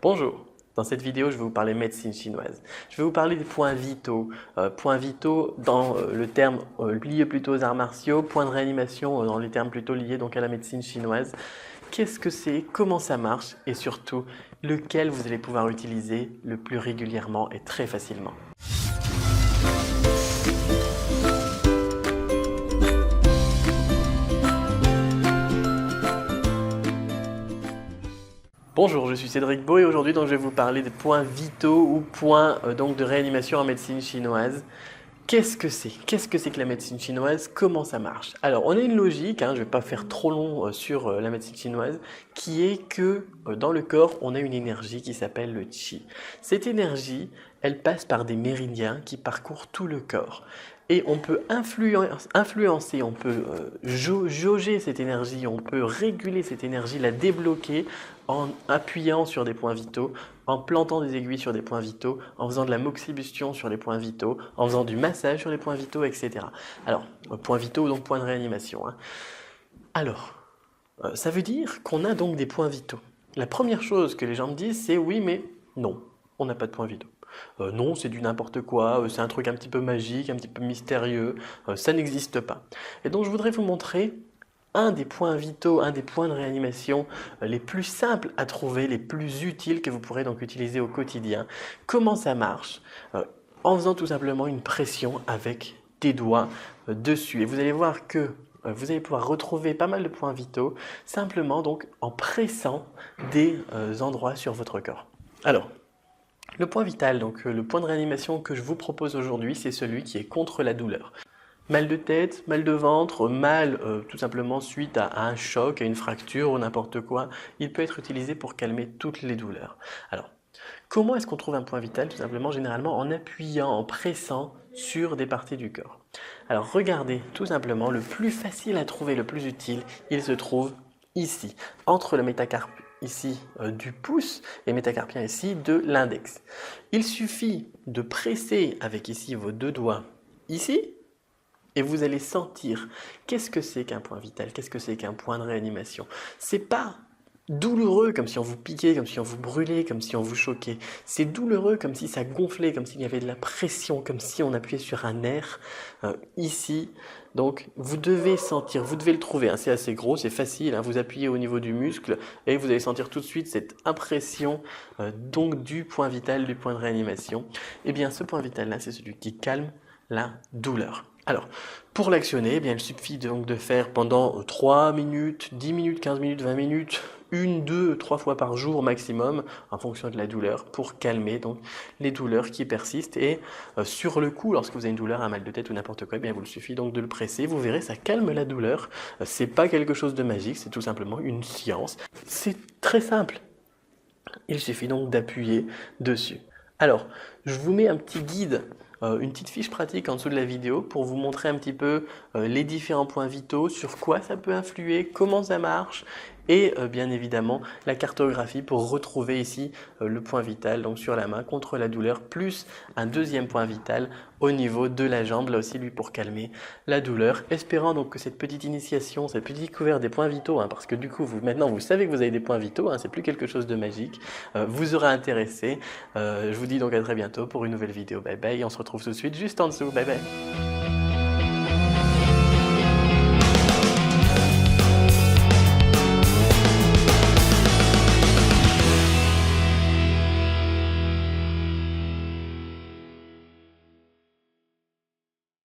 Bonjour, dans cette vidéo je vais vous parler médecine chinoise. Je vais vous parler des points vitaux. Points vitaux dans le terme lié plutôt aux arts martiaux, points de réanimation dans les termes plutôt liés donc à la médecine chinoise. Qu'est-ce que c'est, comment ça marche et surtout lequel vous allez pouvoir utiliser le plus régulièrement et très facilement. Bonjour, je suis Cédric Beau et aujourd'hui je vais vous parler des points vitaux ou points de réanimation en médecine chinoise. Qu'est-ce que c'est? Qu'est-ce que c'est que la médecine chinoise? Comment ça marche? Alors, on a une logique, je ne vais pas faire trop long sur la médecine chinoise, qui est que dans le corps, on a une énergie qui s'appelle le qi. Cette énergie, elle passe par des méridiens qui parcourent tout le corps. Et on peut influencer, on peut jauger cette énergie, on peut réguler cette énergie, la débloquer en appuyant sur des points vitaux, en plantant des aiguilles sur des points vitaux, en faisant de la moxibustion sur les points vitaux, en faisant du massage sur les points vitaux, etc. Alors, points vitaux, donc points de réanimation. Alors, ça veut dire qu'on a donc des points vitaux. La première chose que les gens me disent, c'est oui, mais non, on n'a pas de points vitaux. Non, c'est du n'importe quoi, c'est un truc un petit peu magique, un petit peu mystérieux, ça n'existe pas. Et donc je voudrais vous montrer un des points vitaux, un des points de réanimation les plus simples à trouver, les plus utiles que vous pourrez donc utiliser au quotidien. Comment ça marche? En faisant tout simplement une pression avec des doigts dessus. Et vous allez voir que vous allez pouvoir retrouver pas mal de points vitaux simplement donc en pressant des endroits sur votre corps. Alors, le point vital, donc le point de réanimation que je vous propose aujourd'hui, c'est celui qui est contre la douleur. Mal de tête, mal de ventre, mal tout simplement suite à un choc, à une fracture ou n'importe quoi, il peut être utilisé pour calmer toutes les douleurs. Alors, comment est-ce qu'on trouve un point vital? Tout simplement, généralement en appuyant, en pressant sur des parties du corps. Alors regardez, tout simplement, le plus facile à trouver, le plus utile, il se trouve ici, entre le métacarpien ici du pouce et métacarpien ici de l'index. Il suffit de presser avec ici vos deux doigts ici et vous allez sentir qu'est-ce que c'est qu'un point vital, qu'est-ce que c'est qu'un point de réanimation. C'est pas douloureux comme si on vous piquait, comme si on vous brûlait, comme si on vous choquait. C'est douloureux comme si ça gonflait, comme s'il y avait de la pression, comme si on appuyait sur un nerf ici. Donc vous devez sentir, vous devez le trouver, c'est assez gros, c'est facile, vous appuyez au niveau du muscle et vous allez sentir tout de suite cette impression donc du point vital, du point de réanimation. Et bien ce point vital là, c'est celui qui calme la douleur. Alors, pour l'actionner, il suffit donc de faire pendant 3 minutes, 10 minutes, 15 minutes, 20 minutes, 1, 2, 3 fois par jour maximum, en fonction de la douleur, pour calmer donc les douleurs qui persistent. Et sur le coup, lorsque vous avez une douleur, un mal de tête ou n'importe quoi, il suffit donc de le presser. Vous verrez, ça calme la douleur. C'est pas quelque chose de magique, c'est tout simplement une science. C'est très simple. Il suffit donc d'appuyer dessus. Alors, je vous mets un petit guide, une petite fiche pratique en dessous de la vidéo pour vous montrer un petit peu les différents points vitaux, sur quoi ça peut influer, comment ça marche et bien évidemment la cartographie pour retrouver ici le point vital donc sur la main contre la douleur, plus un deuxième point vital au niveau de la jambe, là aussi lui pour calmer la douleur, espérant donc que cette petite initiation, cette petite découverte des points vitaux, parce que du coup maintenant vous savez que vous avez des points vitaux, c'est plus quelque chose de magique, vous aura intéressé. Je vous dis donc à très bientôt pour une nouvelle vidéo. Bye bye, on se retrouve tout de suite juste en dessous. Bye bye.